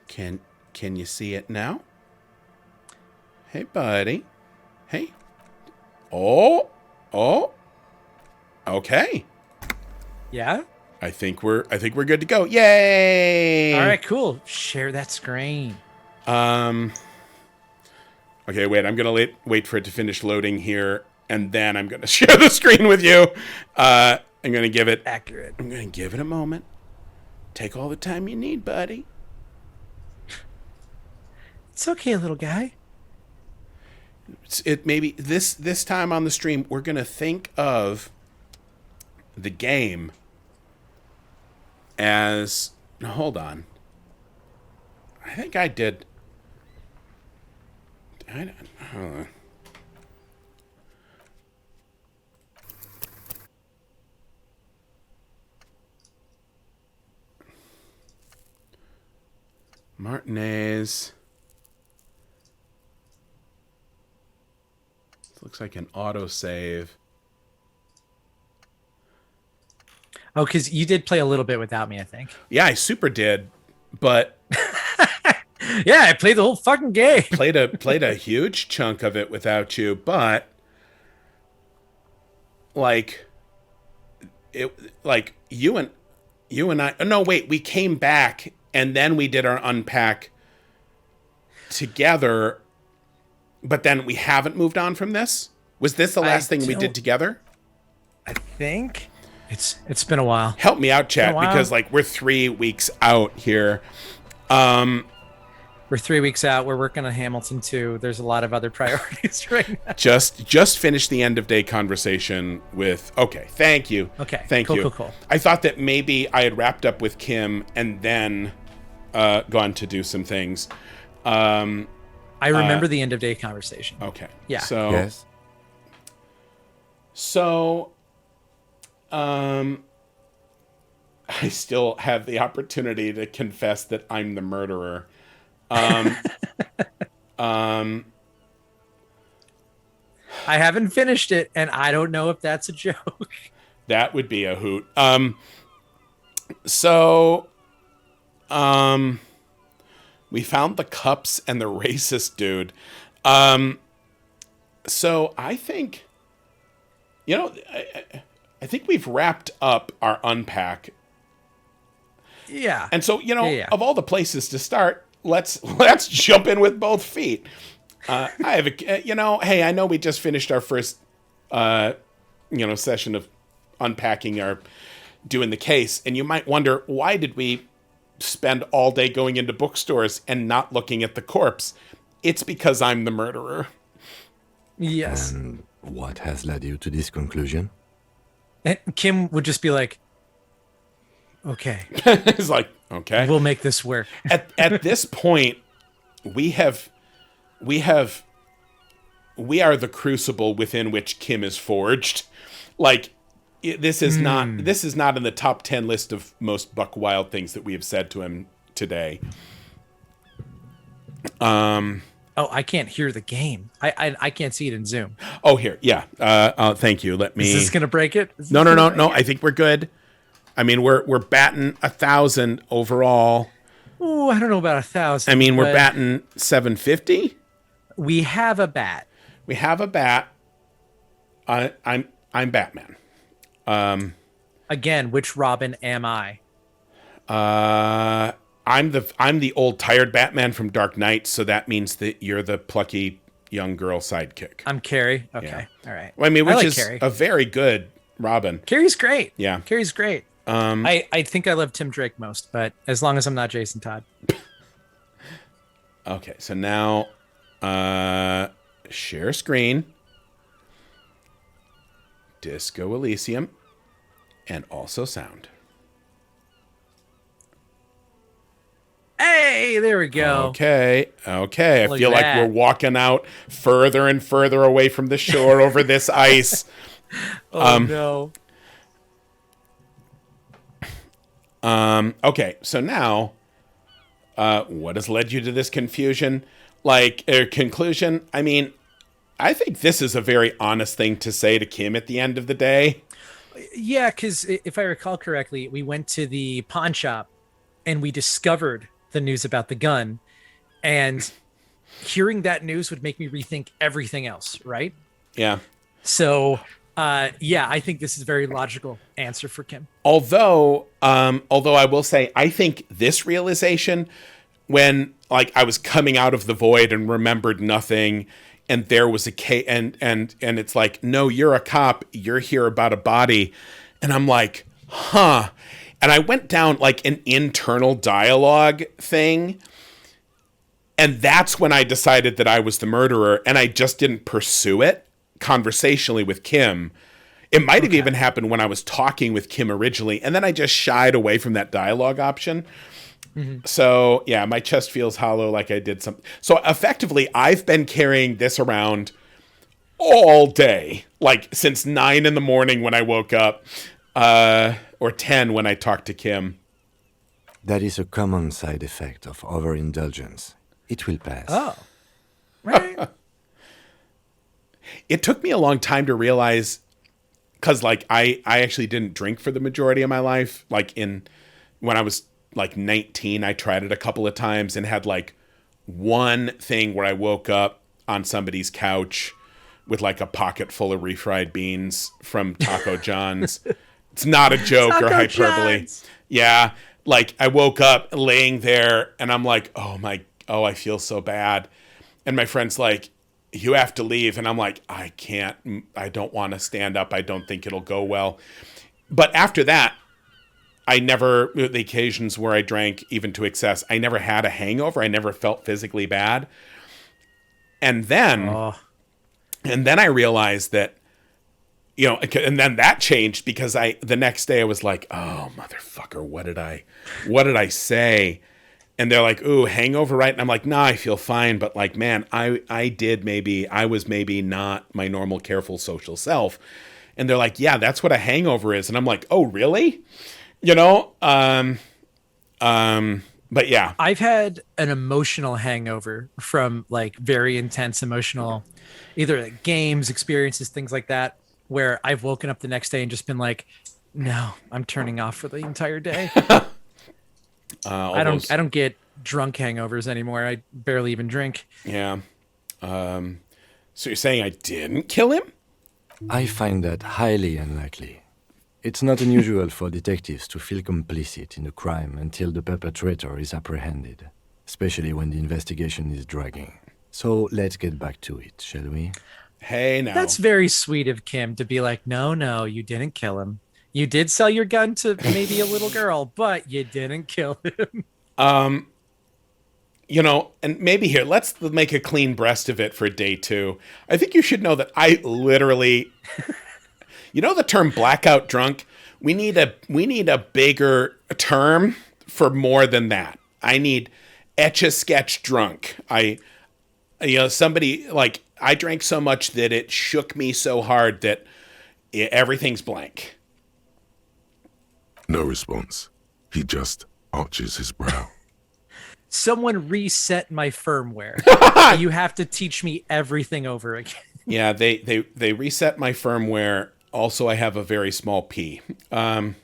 Can you see it now? Hey, buddy. Hey. Oh. Okay. Yeah? I think we're good to go. Yay! All right, cool. Share that screen. Okay, wait. I'm gonna wait for it to finish loading here, and then I'm gonna share the screen with you. I'm gonna give it accurate. I'm gonna give it a moment. Take all the time you need, buddy. It's okay, little guy. It maybe this time on the stream we're gonna think of the game as. Hold on. I think I did. Hold on. Martinez. Looks like an autosave. Oh, because you did play a little bit without me, I think. Yeah, I super did, but yeah, I played the whole fucking game. played a huge chunk of it without you, but like you and I. No, wait, we came back and then we did our unpack together. But then we haven't moved on from this? Was this the last thing we did together? I think it's been a while. Help me out, chat, because like we're 3 weeks out here. We're 3 weeks out. We're working on Hamilton 2. There's a lot of other priorities right now. Just finished the end of day conversation with. Okay, thank you. Okay, thank you. Cool. I thought that maybe I had wrapped up with Kim and then gone to do some things. I remember the end of day conversation. Okay. Yeah. So, yes. So, I still have the opportunity to confess that I'm the murderer. I haven't finished it, and I don't know if that's a joke. That would be a hoot. We found the cups and the racist dude. So I think, I think we've wrapped up our unpack. Yeah. And so, of all the places to start, let's jump in with both feet. I have hey, I know we just finished our first, session of unpacking doing the case. And you might wonder, why did we spend all day going into bookstores and not looking at the corpse? It's because I'm the murderer. Yes. And what has led you to this conclusion? And Kim would just be like, okay. It's like, okay. We'll make this work. At this point, we are the crucible within which Kim is forged. Like, this is not in the top 10 list of most Buck Wild things that we have said to him today. Oh, I can't hear the game. I can't see it in Zoom. Oh, here, yeah. Thank you. Let me. Is this gonna break it? No. I think we're good. I mean, we're batting 1,000 overall. Ooh, I don't know about 1,000. I mean, we're batting 750. We have a bat. We have a bat. I'm Batman. Again, which Robin am I? I'm the old tired Batman from Dark Knight, so that means that you're the plucky young girl sidekick. I'm Carrie. Okay, Yeah. All right. Well, I mean, which like is Carrie. a very good Robin. Carrie's great. Yeah. Carrie's great. I think I love Tim Drake most, but as long as I'm not Jason Todd. Okay, so now share screen, Disco Elysium, and also sound. Hey, there we go. Okay. I Look feel at like that. we're walking out further and further away from the shore over this ice. Oh no. Okay, so now, what has led you to this confusion? Conclusion? I mean, I think this is a very honest thing to say to Kim at the end of the day. Yeah, because if I recall correctly, we went to the pawn shop and we discovered the news about the gun. And hearing that news would make me rethink everything else, right? Yeah. So, yeah, I think this is a very logical answer for Kim. Although I will say, I think this realization, when like I was coming out of the void and remembered nothing, and there was a case, and it's like, no, you're a cop, you're here about a body, and I'm like, huh, and I went down like an internal dialogue thing. And that's when I decided that I was the murderer, and I just didn't pursue it conversationally with Kim. It might have even happened when I was talking with Kim originally, and then I just shied away from that dialogue option. So, yeah, my chest feels hollow like I did something. So, effectively, I've been carrying this around all day, like since 9 in the morning when I woke up, or 10 when I talked to Kim. That is a common side effect of overindulgence. It will pass. Oh, right. It took me a long time to realize, because like I actually didn't drink for the majority of my life. Like when I was like 19, I tried it a couple of times and had like one thing where I woke up on somebody's couch with like a pocket full of refried beans from Taco John's. It's not a joke or hyperbole. John's. Yeah. Like I woke up laying there and I'm like, oh, I feel so bad. And my friend's like, you have to leave. And I'm like, I can't, I don't want to stand up. I don't think it'll go well. But after that, the occasions where I drank even to excess, I never had a hangover. I never felt physically bad. And then I realized that, and then that changed because the next day I was like, oh, motherfucker, what did I say? And they're like, ooh, hangover, right? And I'm like, nah, I feel fine. But like, man, I was maybe not my normal careful social self. And they're like, yeah, that's what a hangover is. And I'm like, oh, really? But yeah. I've had an emotional hangover from like very intense emotional, either like games, experiences, things like that, where I've woken up the next day and just been like, no, I'm turning off for the entire day. I don't get drunk hangovers anymore. I barely even drink. Yeah. So you're saying I didn't kill him? I find that highly unlikely. It's not unusual for detectives to feel complicit in a crime until the perpetrator is apprehended, especially when the investigation is dragging. So let's get back to it, shall we? Hey, now. That's very sweet of Kim to be like, no, you didn't kill him. You did sell your gun to maybe a little girl, but you didn't kill him. And maybe here, let's make a clean breast of it for day 2. I think you should know that I literally, the term blackout drunk. We need a bigger term for more than that. I need etch-a-sketch drunk. Somebody like I drank so much that it shook me so hard that everything's blank. No response. He just arches his brow. Someone reset my firmware. You have to teach me everything over again. Yeah, they reset my firmware. Also, I have a very small P. Have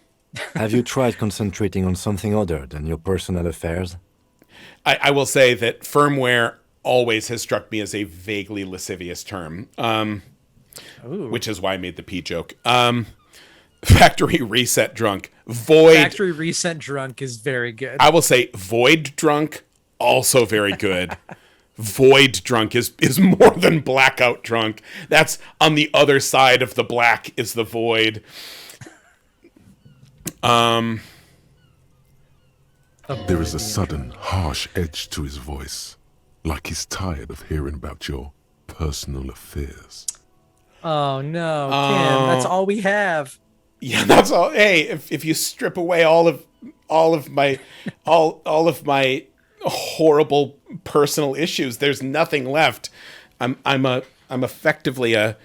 you tried concentrating on something other than your personal affairs? I will say that firmware always has struck me as a vaguely lascivious term, which is why I made the P joke. Factory reset drunk. Void. Factory reset drunk is very good. I will say void drunk, also very good. Void drunk is more than blackout drunk. That's on the other side of the black is the void. There is a sudden, harsh edge to his voice, like he's tired of hearing about your personal affairs. Oh no, Kim, that's all we have. Yeah, that's all. Hey, if you strip away all of my horrible personal issues, there's nothing left. I'm effectively a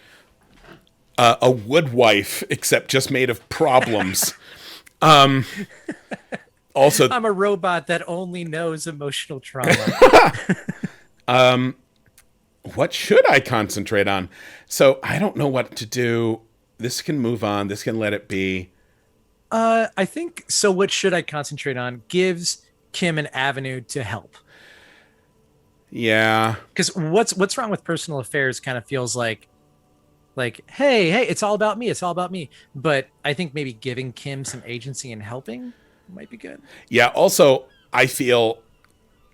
woodwife, except just made of problems. Also, I'm a robot that only knows emotional trauma. What should I concentrate on? So I don't know what to do. This can move on. This can let it be. I think so. What should I concentrate on gives Kim an avenue to help. Yeah. Because what's wrong with personal affairs kind of feels like hey, it's all about me, it's all about me. But I think maybe giving Kim some agency and helping might be good. Yeah. Also, I feel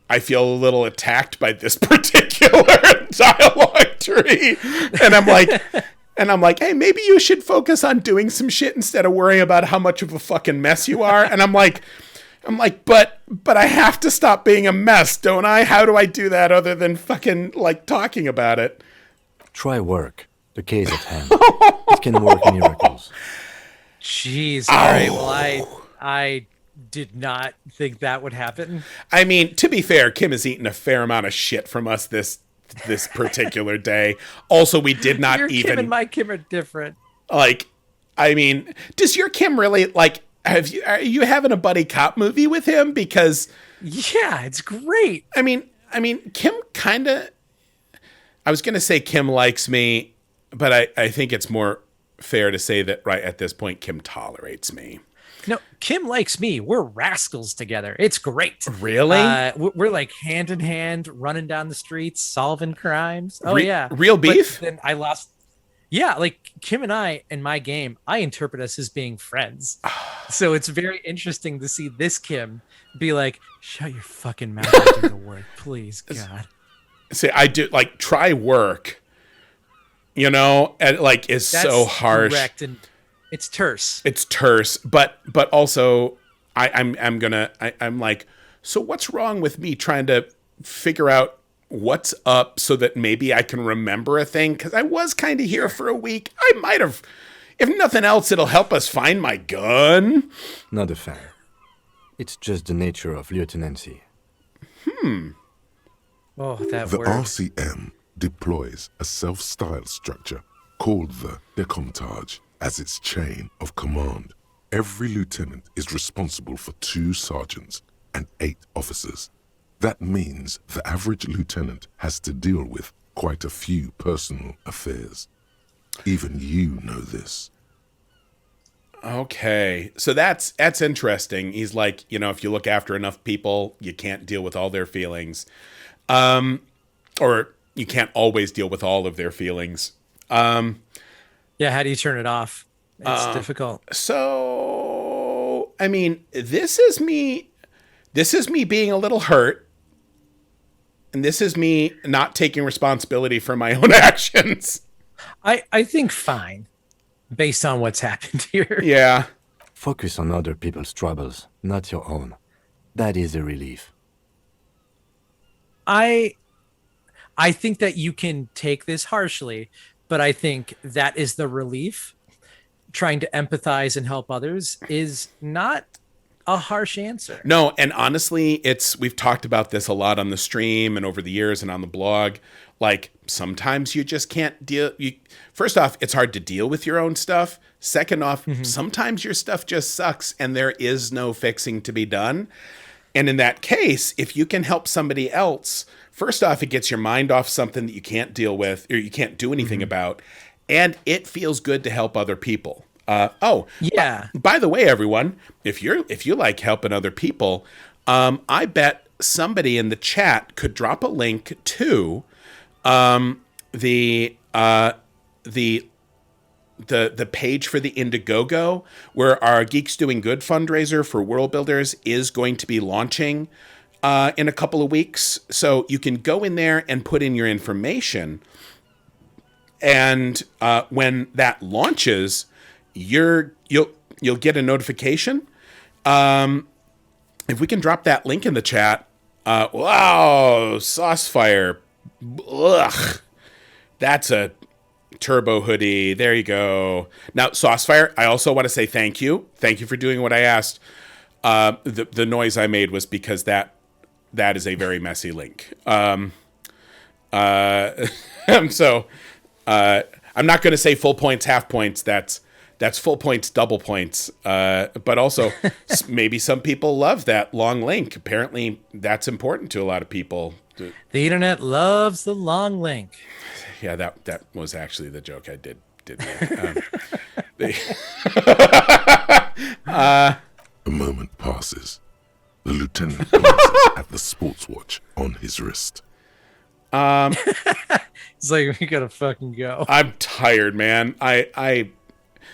a little attacked by this particular dialogue tree, and I'm like, hey, maybe you should focus on doing some shit instead of worrying about how much of a fucking mess you are. And I'm like, but I have to stop being a mess, don't I? How do I do that other than fucking like talking about it? Try work. The case at hand. It can work miracles. Jeez. All right. Well, I did not think that would happen. I mean, to be fair, Kim has eaten a fair amount of shit from us this particular day. Also, we did not Your even Kim and my Kim are different. like. I mean, does your Kim really like? Are you having a buddy cop movie with him? Because Yeah, it's great. I mean, Kim kind of. I was gonna say Kim likes me, but I think it's more fair to say that right at this point, Kim tolerates me. No, Kim likes me. We're rascals together. It's great. Really? We're like hand in hand, running down the streets, solving crimes. Oh yeah, real beef. But then I lost. Yeah, like Kim and I in my game, I interpret us as being friends. So it's very interesting to see this Kim be like, "Shut your fucking mouth and do the work, please, God." See, I do like try work. You know, and like is That's so harsh. direct and it's terse. It's terse, but also I'm like, so what's wrong with me trying to figure out what's up so that maybe I can remember a thing? Because I was kind of here for a week. I might have, if nothing else, it'll help us find my gun. Not a fan. It's just the nature of lieutenancy. Oh, that The word. RCM deploys a self-styled structure called the Decomptage as its chain of command. Every lieutenant is responsible for 2 sergeants and 8 officers. That means the average lieutenant has to deal with quite a few personal affairs. Even you know this. Okay, so that's interesting. He's like, you know, if you look after enough people, you can't deal with all their feelings, or you can't always deal with all of their feelings. Yeah, how do you turn it off? It's difficult. So, I mean, this is me being a little hurt, and this is me not taking responsibility for my own actions. I think fine, based on what's happened here. Yeah. Focus on other people's troubles, not your own. That is a relief. I think that you can take this harshly, but I think that is the relief. Trying to empathize and help others is not a harsh answer. No, and honestly, we've talked about this a lot on the stream and over the years and on the blog. Like sometimes you just can't deal. First off, it's hard to deal with your own stuff. Second off, sometimes your stuff just sucks and there is no fixing to be done. And in that case, if you can help somebody else, first off, it gets your mind off something that you can't deal with or you can't do anything about. And it feels good to help other people. Yeah. By the way, everyone, if you like helping other people, I bet somebody in the chat could drop a link to the page for the Indiegogo, where our Geeks Doing Good fundraiser for World Builders is going to be launching in a couple of weeks. So you can go in there and put in your information. And when that launches, you'll get a notification. If we can drop that link in the chat, wow, Saucefire, ugh, that's a turbo hoodie. There you go. Now, Saucefire, I also want to say thank you. Thank you for doing what I asked. The noise I made was because that is a very messy link. So I'm not going to say full points, half points. That's full points, double points. But also, maybe some people love that long link. Apparently, that's important to a lot of people. The internet loves the long link. Yeah, that was actually the joke I did make. A moment passes. The lieutenant glances at the sports watch on his wrist. It's like, we gotta fucking go. I'm tired, man.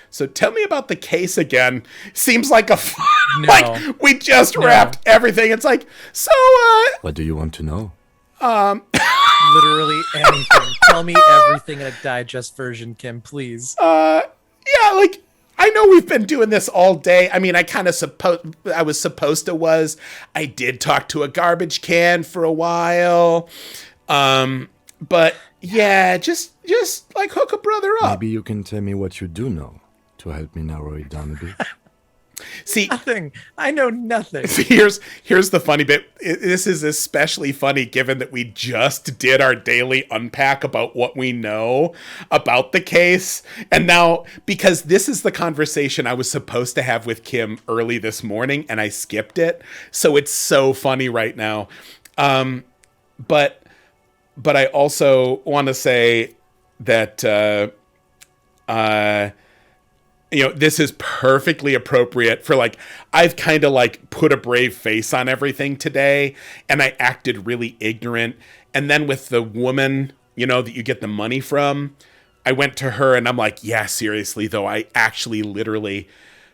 So tell me about the case again. Seems like No. like we just wrapped everything. It's like, so What do you want to know? Literally anything. Tell me everything in a digest version, Kim, please. yeah, like I know we've been doing this all day. I mean, I did talk to a garbage can for a while. But yeah, just like hook a brother up. Maybe you can tell me what you do know to help me narrow it down a bit. See, Nothing. I know nothing. here's the funny bit. This is especially funny given that we just did our daily unpack about what we know about the case. And now, because this is the conversation I was supposed to have with Kim early this morning and I skipped it. So it's so funny right now. But I also want to say that, this is perfectly appropriate for like, I've kind of like put a brave face on everything today and I acted really ignorant. And then with the woman, that you get the money from, I went to her and I'm like, yeah, seriously though, I actually literally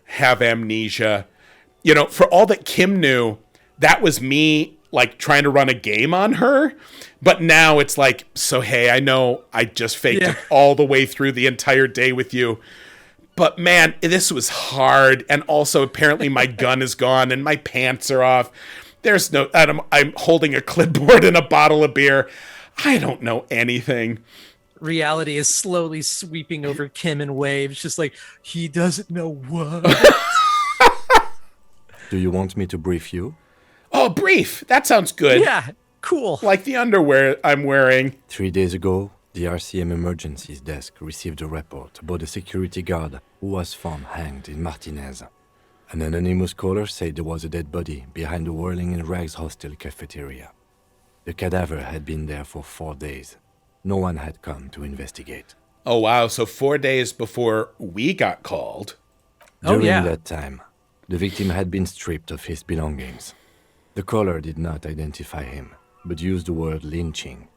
have amnesia. For all that Kim knew, that was me like trying to run a game on her. But now it's like, so hey, I know I just faked it all the way through the entire day with you. But man, this was hard. And also apparently my gun is gone and my pants are off. There's no, I'm holding a clipboard and a bottle of beer. I don't know anything. Reality is slowly sweeping over Kim in waves, just like, he doesn't know what. Do you want me to brief you? Oh, brief. That sounds good. Yeah, cool. Like the underwear I'm wearing. 3 days ago, the RCM Emergencies Desk received a report about a security guard who was found hanged in Martinez. An anonymous caller said there was a dead body behind the Whirling in Rags hostel cafeteria. The cadaver had been there for 4 days. No one had come to investigate. Oh, wow. So 4 days before we got called. During that time, the victim had been stripped of his belongings. The caller did not identify him, but used the word lynching.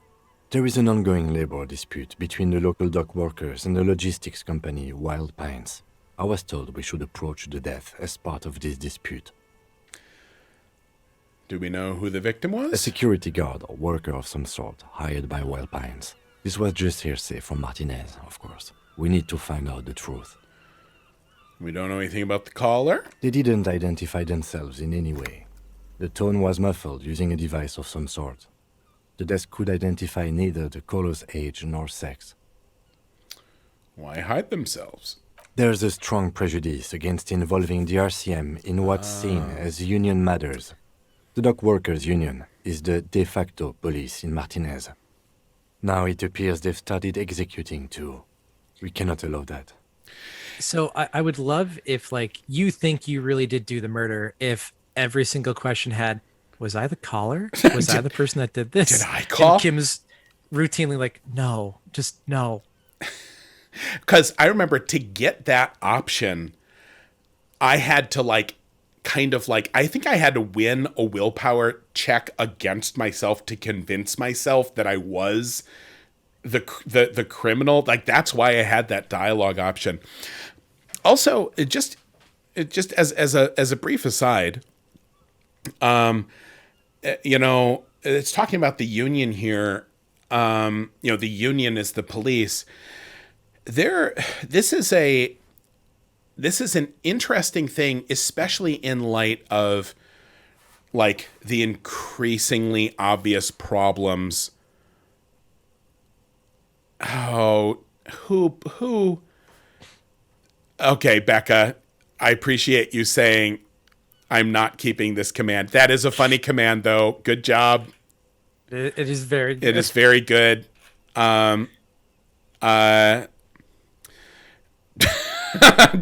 There is an ongoing labor dispute between the local dock workers and the logistics company Wild Pines. I was told we should approach the death as part of this dispute. Do we know who the victim was? A security guard or worker of some sort, hired by Wild Pines. This was just hearsay from Martinez, of course. We need to find out the truth. We don't know anything about the caller? They didn't identify themselves in any way. The tone was muffled using a device of some sort. The desk could identify neither the caller's age nor sex. Why hide themselves? There's a strong prejudice against involving the RCM in what's seen as union matters. The dock workers' union is the de facto police in Martinez. Now it appears they've started executing too. We cannot allow that. So I would love if, like, you think you really did do the murder, if every single question had, was I the caller? Was I the person that did this? Did I call? And Kim's routinely like, no, just no. Because I remember to get that option, I had to I think I had to win a willpower check against myself to convince myself that I was the criminal. Like, that's why I had that dialogue option. Also, it just as a brief aside, it's talking about the union here. The union is the police. This is an interesting thing, especially in light of like the increasingly obvious problems. Oh, who? Okay, Becca, I appreciate you saying I'm not keeping this command. That is a funny command, though. Good job. It is very good. It is very good.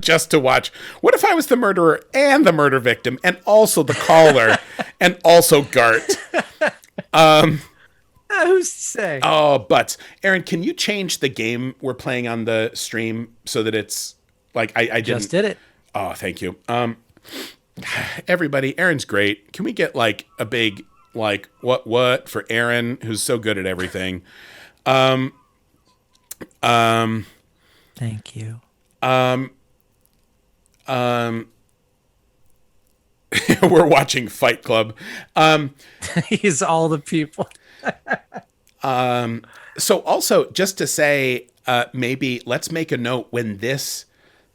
Just to watch. What if I was the murderer and the murder victim and also the caller and also Gart? Who's to say? Oh, but Aaron, can you change the game we're playing on the stream so that it's like I just did it. Oh, thank you. Everybody, Aaron's great. Can we get like a big like what for Aaron, who's so good at everything? Thank you. We're watching Fight Club. He's all the people. So also, just to say, maybe let's make a note when this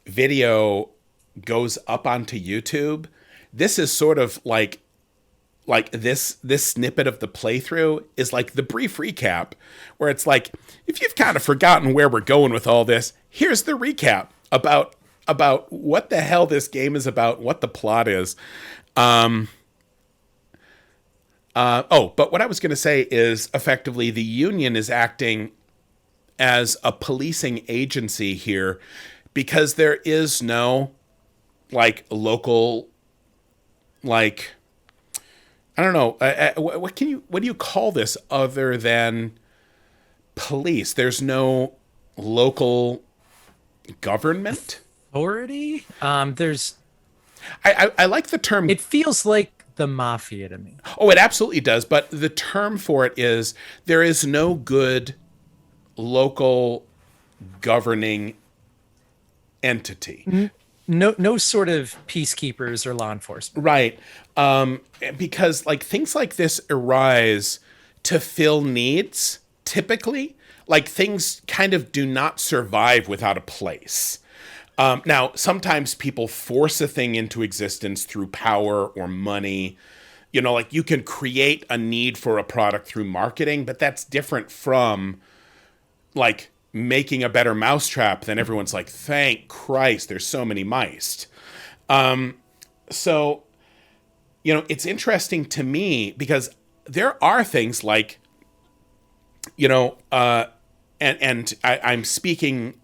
video goes up onto YouTube. This is sort of like this snippet of the playthrough is like the brief recap, where it's like, if you've kind of forgotten where we're going with all this, here's the recap about what the hell this game is about, what the plot is. But what I was going to say is effectively the Union is acting as a policing agency here because there is no like local, like, I don't know, what do you call this other than police? There's no local government Authority? There's. I like the term. It feels like the mafia to me. Oh, it absolutely does. But the term for it is there is no good local governing entity. No sort of peacekeepers or law enforcement. Right. Because like things like this arise to fill needs, typically. Like things kind of do not survive without a place. Now, sometimes people force a thing into existence through power or money. You know, like you can create a need for a product through marketing, but that's different from like making a better mousetrap. Then everyone's like, thank Christ, there's so many mice. So, you know, it's interesting to me because there are things like, you know, and I'm speaking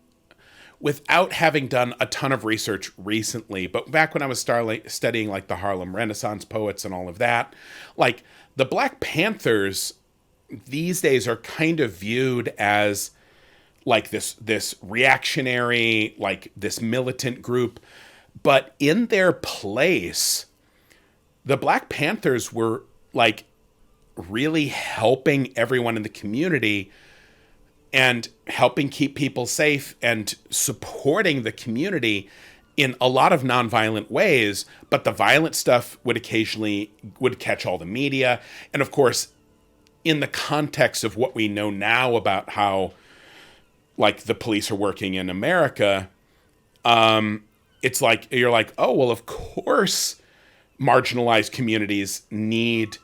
without having done a ton of research recently, but back when I was studying like the Harlem Renaissance poets and all of that, like the Black Panthers these days are kind of viewed as like this reactionary, like this militant group. But in their place, the Black Panthers were like really helping everyone in the community and helping keep people safe and supporting the community in a lot of nonviolent ways. But the violent stuff would catch all the media. And of course, in the context of what we know now about how like the police are working in America, it's like, you're like, oh, well, of course, marginalized communities need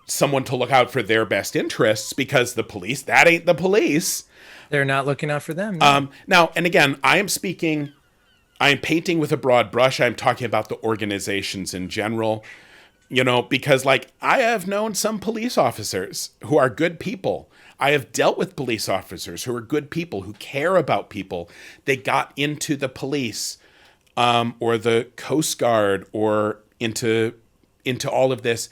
someone to look out for their best interests because the police, that ain't the police. They're not looking out for them. Now, and again, I am painting with a broad brush. I'm talking about the organizations in general, you know, because like I have known some police officers who are good people. I have dealt with police officers who are good people, who care about people. They got into the police, or the Coast Guard, or into all of this,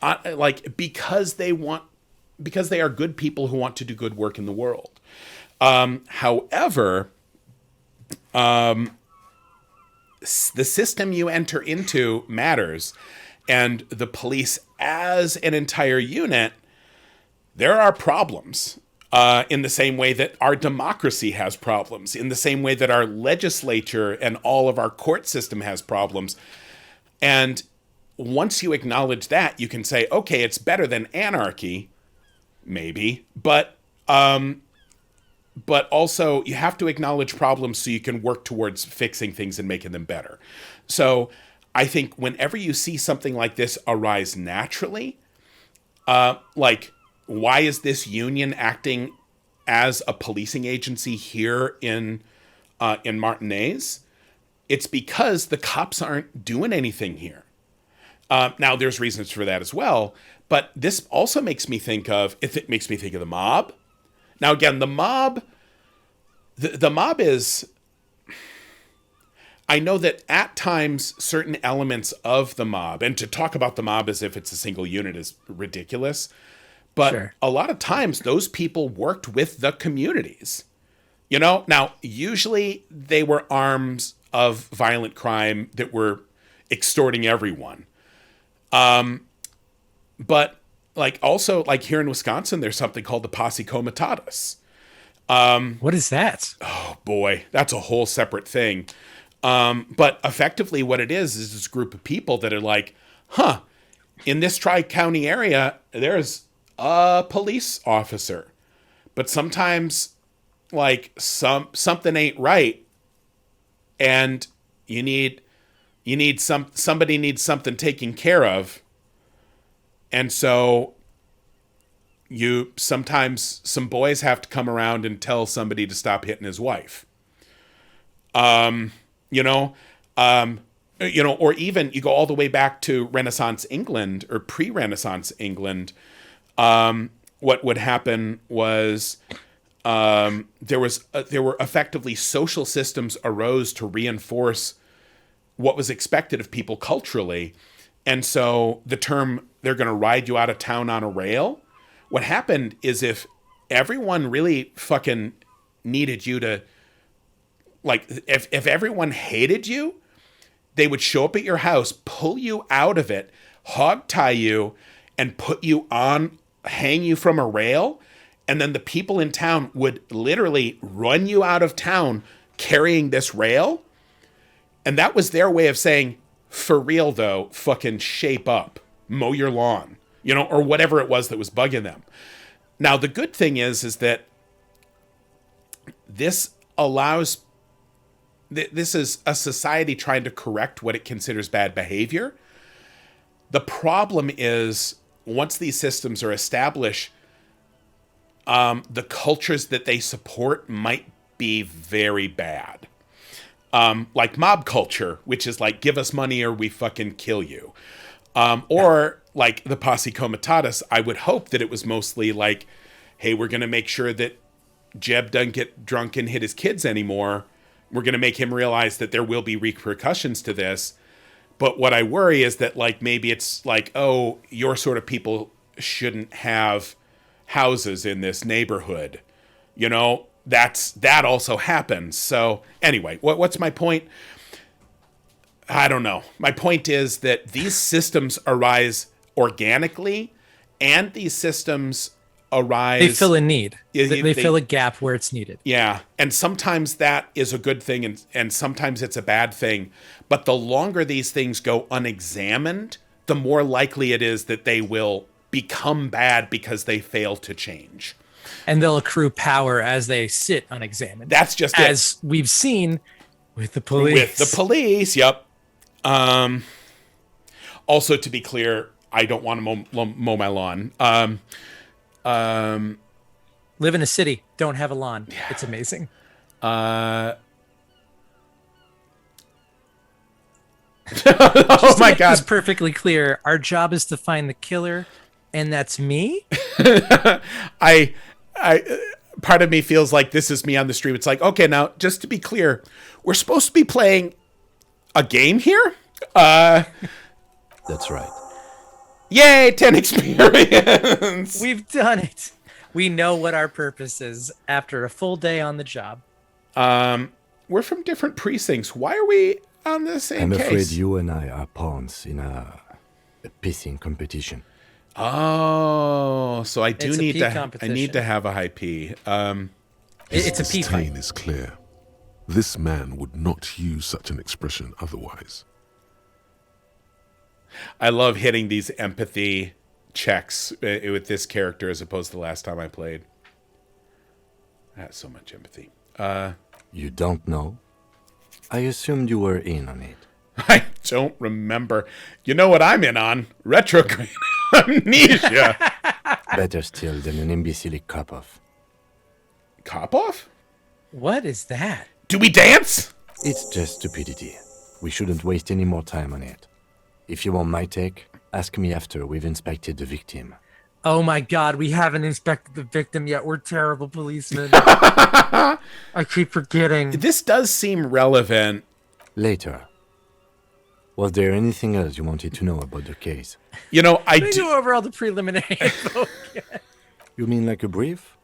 like because they are good people who want to do good work in the world. However, the system you enter into matters, and the police as an entire unit, there are problems. In the same way that our democracy has problems, in the same way that our legislature and all of our court system has problems. And once you acknowledge that, you can say, okay, it's better than anarchy, maybe, but also you have to acknowledge problems so you can work towards fixing things and making them better. So I think whenever you see something like this arise naturally, like, why is this union acting as a policing agency here in Martinez? It's because the cops aren't doing anything here. Now, there's reasons for that as well, but this also makes me think of the mob. Now, again, the mob is, I know that at times certain elements of the mob, and to talk about the mob as if it's a single unit is ridiculous, but sure, a lot of times those people worked with the communities. You know, now, usually they were arms of violent crime that were extorting everyone. But like also like here in Wisconsin, there's something called the Posse Comitatus. What is that? Oh boy, that's a whole separate thing. But effectively what it is this group of people that are like, in this Tri-County area, there's a police officer. But sometimes like something ain't right. And somebody needs something taken care of. And so sometimes some boys have to come around and tell somebody to stop hitting his wife. Or even you go all the way back to Renaissance England or pre-Renaissance England. What would happen was there were effectively social systems arose to reinforce what was expected of people culturally. And so the term, they're going to ride you out of town on a rail. What happened is if everyone really fucking needed you to, like, if everyone hated you, they would show up at your house, pull you out of it, hog tie you, and hang you from a rail. And then the people in town would literally run you out of town carrying this rail. And that was their way of saying, for real though, fucking shape up, mow your lawn, or whatever it was that was bugging them. Now, the good thing is that this is a society trying to correct what it considers bad behavior. The problem is once these systems are established, the cultures that they support might be very bad. Like mob culture, which is like, give us money or we fucking kill you. Or like the Posse Comitatus, I would hope that it was mostly like, hey, we're going to make sure that Jeb doesn't get drunk and hit his kids anymore. We're going to make him realize that there will be repercussions to this. But what I worry is that like, maybe it's like, oh, your sort of people shouldn't have houses in this neighborhood. That also happens. So anyway, what's my point? I don't know. My point is that these systems arise organically, and these systems arise... They fill a need. They fill a gap where it's needed. Yeah, and sometimes that is a good thing, and sometimes it's a bad thing. But the longer these things go unexamined, the more likely it is that they will become bad because they fail to change. And they'll accrue power as they sit unexamined. That's just as we've seen with the police. Yep. Also, to be clear, I don't want to mow my lawn. Live in a city, don't have a lawn. Yeah. It's amazing. Oh Just my make God. this perfectly clear. Our job is to find the killer, and that's me. I part of me feels like this is me on the stream. It's like, okay, now just to be clear, we're supposed to be playing a game here. That's right. Yay, 10 experience. We've done it. We know what our purpose is after a full day on the job. We're from different precincts. Why are we on the same case? I'm afraid you and I are pawns in a pissing competition. Oh, so I do need to. I need to have a high P. It's a P fight. His disdain is clear. This man would not use such an expression otherwise. I love hitting these empathy checks with this character as opposed to the last time I played. I had so much empathy. You don't know? I assumed you were in on it. I don't remember. You know what I'm in on? Retrograde amnesia. Better still than an imbecilic cop-off. Cop-off? What is that? Do we dance? It's just stupidity. We shouldn't waste any more time on it. If you want my take, ask me after we've inspected the victim. Oh my God, we haven't inspected the victim yet. We're terrible policemen. I keep forgetting. This does seem relevant. Later. Was there anything else you wanted to know about the case? I do go over all the preliminary info again. You mean like a brief?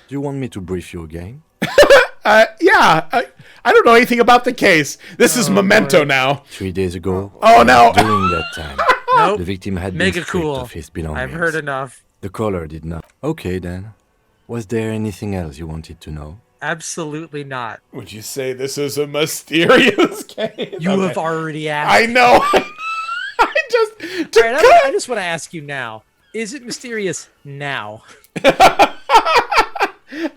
Do you want me to brief you again? Yeah. I don't know anything about the case. This is Memento now. 3 days ago. Oh, no. During that time, Nope. the victim had been Mega stripped cool. of his belongings. I've heard enough. The caller did not. Okay, then. Was there anything else you wanted to know? Absolutely not. Would you say this is a mysterious case? You have already asked. I know. All right, I just want to ask you now. Is it mysterious now?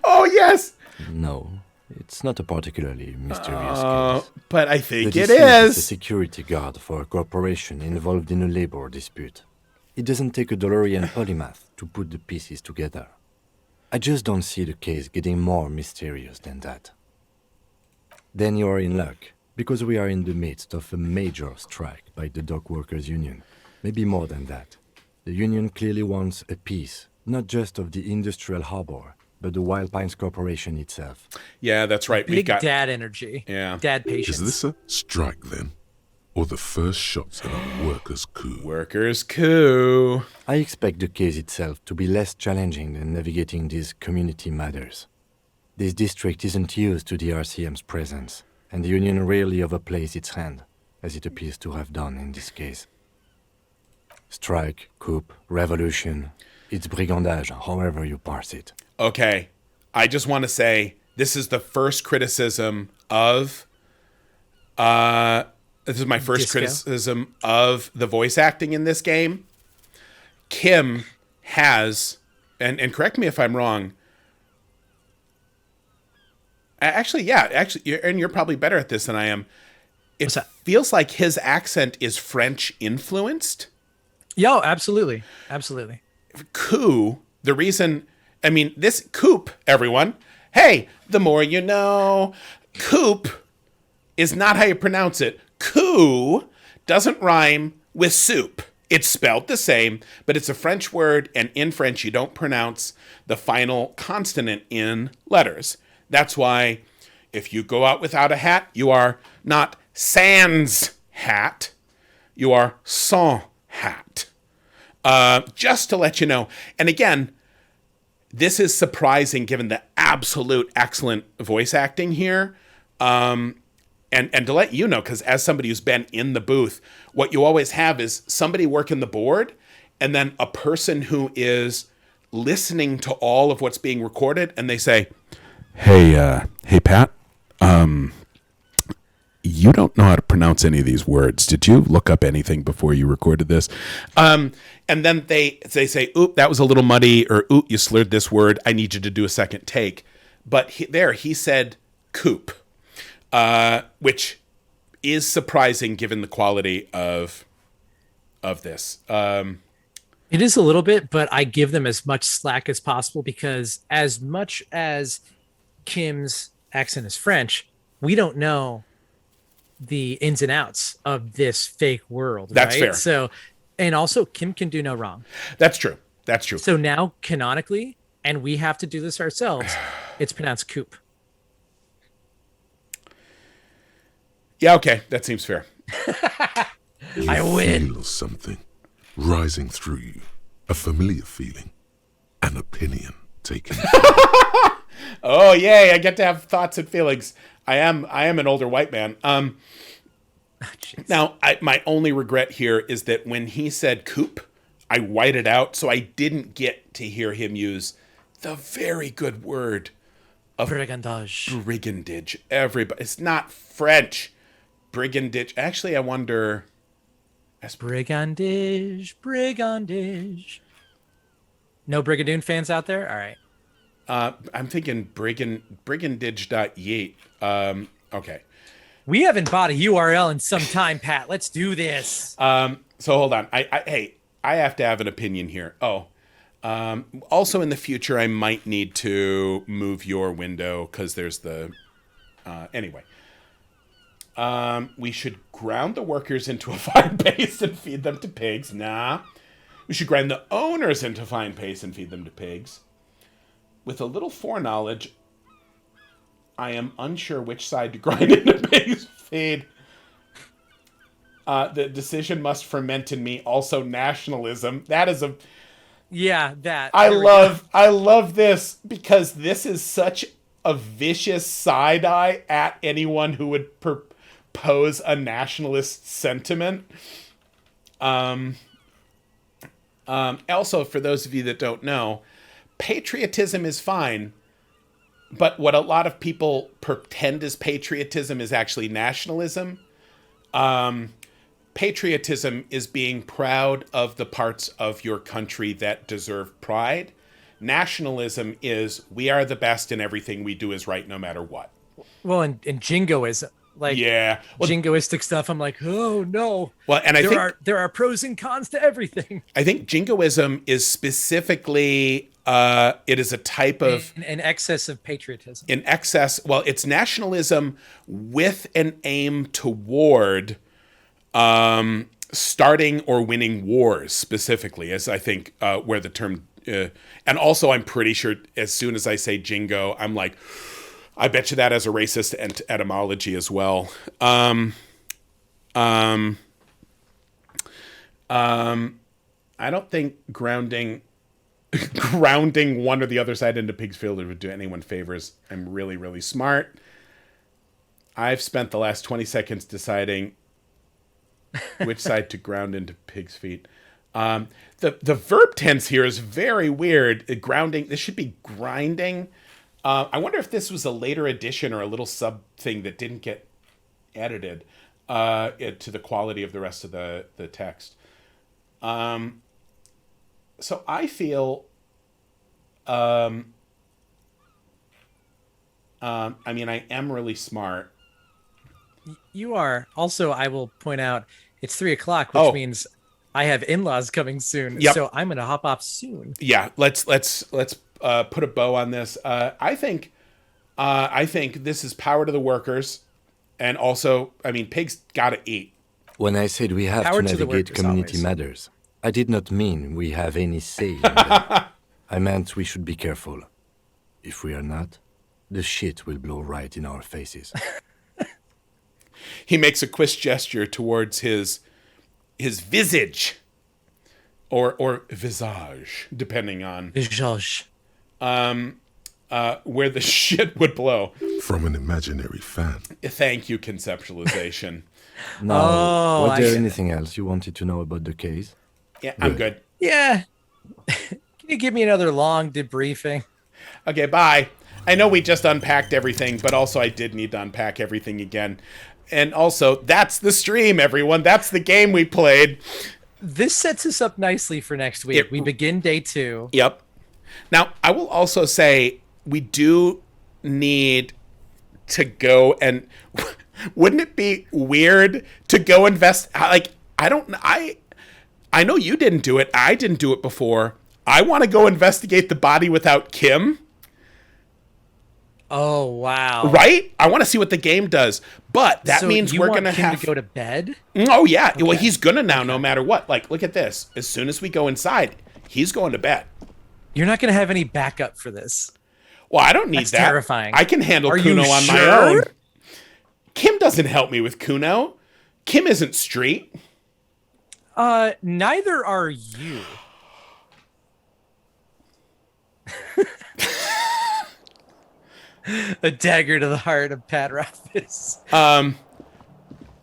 Oh, yes. No, it's not a particularly mysterious case. But I think The it deceased is a is. security guard for a corporation involved in a labor dispute. It doesn't take a DeLorean polymath to put the pieces together. I just don't see the case getting more mysterious than that. Then you are in luck, because we are in the midst of a major strike by the dock workers union. Maybe more than that. The union clearly wants a piece, not just of the industrial harbor, but the Wild Pines Corporation itself. Yeah, that's right. Big dad energy. Yeah. Dad patience. Is this a strike then? Or the first shots at a workers' coup? Workers' coup. I expect the case itself to be less challenging than navigating these community matters. This district isn't used to the RCM's presence, and the union rarely overplays its hand, as it appears to have done in this case. Strike, coup, revolution, it's brigandage, however you parse it. Okay. I just want to say this is the first criticism of this is my first Disco. criticism of the voice acting in this game. Kim has, and correct me if I'm wrong. Actually, and you're probably better at this than I am. It What's that? feels like his accent is French influenced. Yo, absolutely. Absolutely. Coup, the reason, I mean, this coup, everyone. Hey, the more you know. Coup is not how you pronounce it. Coup doesn't rhyme with soup. It's spelled the same, but it's a French word, and in French, you don't pronounce the final consonant in letters. That's why if you go out without a hat, you are not sans hat. You are sans hat. Just to let you know. And again, this is surprising given the absolute excellent voice acting here. And to let you know, because as somebody who's been in the booth, what you always have is somebody working the board and then a person who is listening to all of what's being recorded, and they say, hey, Pat, you don't know how to pronounce any of these words. Did you look up anything before you recorded this? And then they say, oop, that was a little muddy, or oop, you slurred this word. I need you to do a second take. But he said coup, which is surprising given the quality of this. It is a little bit, but I give them as much slack as possible because as much as Kim's accent is French, we don't know the ins and outs of this fake world. That's right? fair. So, and also Kim can do no wrong. That's true. That's true. So now canonically, and we have to do this ourselves, it's pronounced coup. Yeah, okay. That seems fair. I win. Feel something rising through you, a familiar feeling, an opinion taken. Oh, yay. I get to have thoughts and feelings. I am an older white man. Now, my only regret here is that when he said coup, I whited out, so I didn't get to hear him use the very good word of brigandage. Everybody, it's not French. Brigandage. Actually, I wonder. Brigandage. No Brigadoon fans out there? All right. I'm thinking brigandage.yeet. Okay. We haven't bought a URL in some time, Pat. Let's do this. So hold on. I have to have an opinion here. Also in the future, I might need to move your window because there's the. Anyway. We should ground the workers into a fine paste and feed them to pigs. Nah. We should grind the owners into fine paste and feed them to pigs. With a little foreknowledge, I am unsure which side to grind into pigs feed. The decision must ferment in me. Also, nationalism. That is a. Yeah, that. I love this because this is such a vicious side eye at anyone who would propose a nationalist sentiment. Also, for those of you that don't know, patriotism is fine, but what a lot of people pretend is patriotism is actually nationalism. Patriotism is being proud of the parts of your country that deserve pride. Nationalism is we are the best and everything we do is right no matter what. Well, and jingoism, like jingoistic stuff. I'm like, oh no. Well, and I think there are pros and cons to everything. I think jingoism is specifically it is a type of an excess of patriotism. In excess, well, it's nationalism with an aim toward starting or winning wars specifically, as I think where the term. And also, I'm pretty sure as soon as I say jingo, I'm like, I bet you that has a racist etymology as well. I don't think grounding one or the other side into pig's field would do anyone favors. I'm really, really smart. I've spent the last 20 seconds deciding which side to ground into pig's feet. The verb tense here is very weird. Grounding. This should be grinding. I wonder if this was a later addition or a little sub thing that didn't get edited to the quality of the rest of the text. So I feel. I mean, I am really smart. You are. Also, I will point out it's 3:00, which means I have in-laws coming soon. Yep. So I'm gonna hop off soon. Yeah, let's put a bow on this. I think this is power to the workers, and also, I mean, pigs gotta eat. When I said we have Power to to the navigate workers, community always. matters, I did not mean we have any say in them. I meant we should be careful. If we are not, the shit will blow right in our faces. He makes a quick gesture towards his visage, or visage, depending on Josh. where the shit would blow. From an imaginary fan. Thank you, conceptualization. Now, was there see. anything else you wanted to know about the case? Yeah, I'm good. Yeah. Can you give me another long debriefing? Okay, bye. I know we just unpacked everything, but also I did need to unpack everything again. And also, that's the stream, everyone. That's the game we played. This sets us up nicely for next week. We begin day 2. Yep. Now, I will also say we do need to go and wouldn't it be weird to go invest? Like, I know you didn't do it. I didn't do it before. I want to go investigate the body without Kim. Oh, wow. Right? I want to see what the game does. But that So means you we're want going to him have to go to bed? Oh, yeah. Okay. Well, he's going to now no matter what. Like, look at this. As soon as we go inside, he's going to bed. You're not going to have any backup for this. Well, I don't need That's that. terrifying. I can handle Are Kuno you on my sure? own. Kim doesn't help me with Kuno. Kim isn't street. Neither are you. A dagger to the heart of Pat Rothfuss.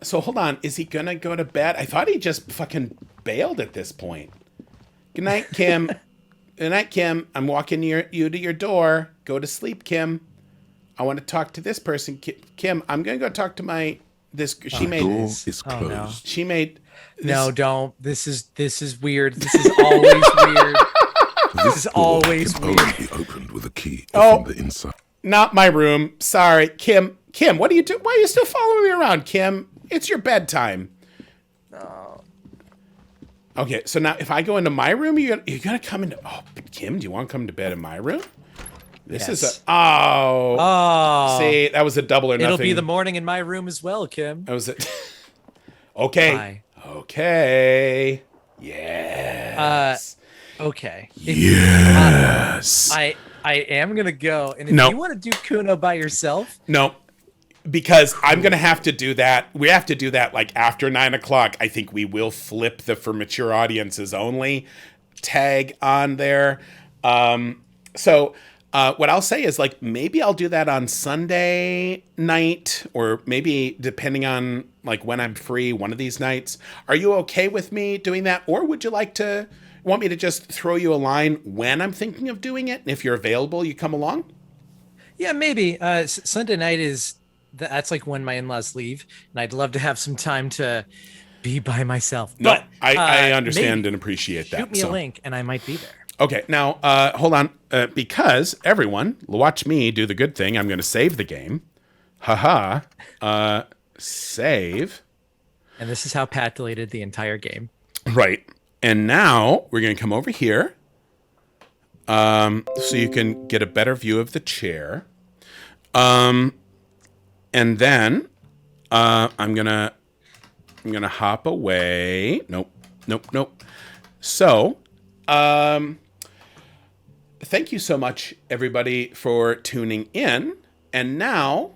So hold on. Is he going to go to bed? I thought he just fucking bailed at this point. Good night, Kim. Good night, Kim. I'm walking you to your door. Go to sleep, Kim. I want to talk to this person. Kim, I'm going to go talk to my... She made... Door is closed. no. She made... No, don't. This is weird. This is always weird. This is always can weird. only be opened with a key Oh. from the inside. Not my room. Sorry. Kim, what are you doing? Why are you still following me around, Kim? It's your bedtime. No. Okay, so now if I go into my room, you're gonna come into... Oh, Kim, do you want to come to bed in my room? This is a... Yes. Oh. Oh. See, that was a double or nothing. It'll be the morning in my room as well, Kim. That was it. Okay. Bye. Okay. Yes. Okay. Yes. I am gonna go, and if No. you want to do Kuno by yourself, No, because I'm going to have to do that. We have to do that like after 9 o'clock. I think we will flip the for mature audiences only tag on there. So What I'll say is like maybe I'll do that on Sunday night, or maybe depending on like when I'm free one of these nights. Are you okay with me doing that, or would you want me to just throw you a line when I'm thinking of doing it, and if you're available you come along? Yeah, maybe. Sunday night that's like when my in-laws leave, and I'd love to have some time to be by myself. No, But I understand maybe and appreciate that. shoot me a link, and I might be there. Okay, now hold on, because everyone watch me do the good thing. I'm going to save the game. Haha. Save. And this is how Pat deleted the entire game. Right. And now we're going to come over here, so you can get a better view of the chair. And then I'm gonna hop away. Nope. So, thank you so much, everybody, for tuning in. And now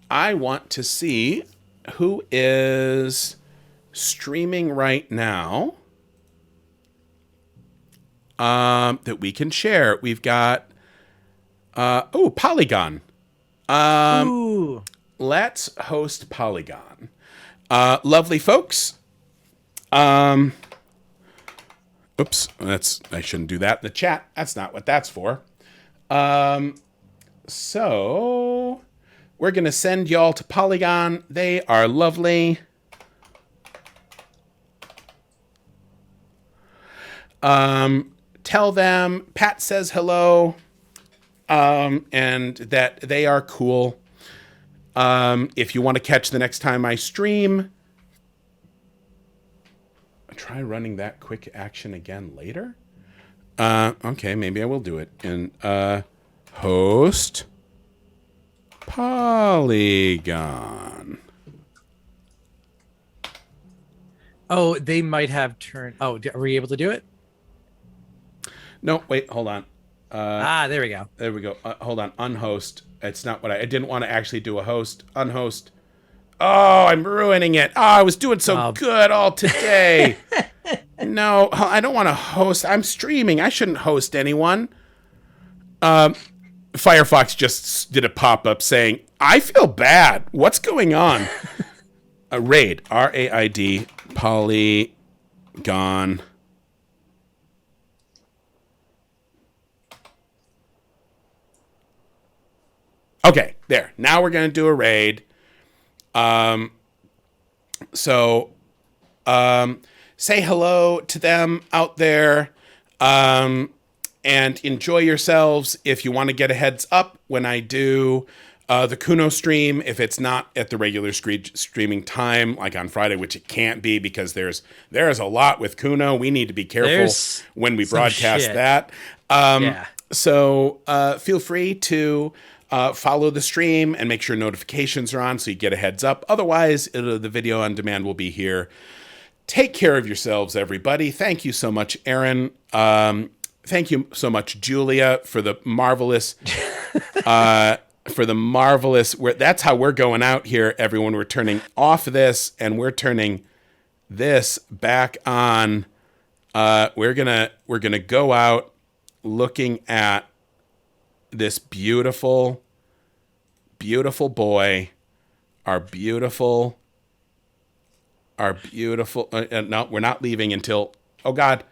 I want to see who is streaming right now that we can share. We've got Polygon. Ooh. Let's host Polygon. Lovely folks. Oops, I shouldn't do that in the chat. That's not what that's for. So we're going to send y'all to Polygon. They are lovely. Tell them Pat says hello, and that they are cool. If you want to catch the next time I stream, try running that quick action again later. Okay, maybe I will do it. And host Polygon. Oh, they might have turned. Oh, were you able to do it? No, wait, hold on. There we go. There we go. Hold on. Unhost. It's not what I didn't want to actually do a host. Unhost. Oh, I'm ruining it. Oh, I was doing so good all today. No, I don't want to host. I'm streaming. I shouldn't host anyone. Firefox just did a pop-up saying, I feel bad. What's going on? Raid. R-A-I-D. Polygon. Okay, there. Now we're going to do a raid. So say hello to them out there, and enjoy yourselves. If you want to get a heads up when I do the Kuno stream, if it's not at the regular streaming time, like on Friday, which it can't be because there's a lot with Kuno. We need to be careful when we broadcast that. So feel free to follow the stream and make sure notifications are on so you get a heads up. Otherwise, the video on demand will be here. Take care of yourselves, everybody. Thank you so much, Aaron. Thank you so much, Julia, for the marvelous, that's how we're going out here, everyone. We're turning off this and we're turning this back on. We're gonna go out looking at this beautiful, beautiful boy, our beautiful, no, we're not leaving until, oh God,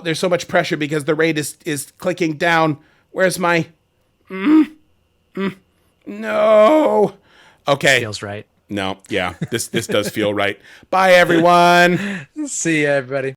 there's so much pressure because the raid is clicking down. Where's my, no. Okay. Feels right. No, yeah, this does feel right. Bye, everyone. See you, everybody.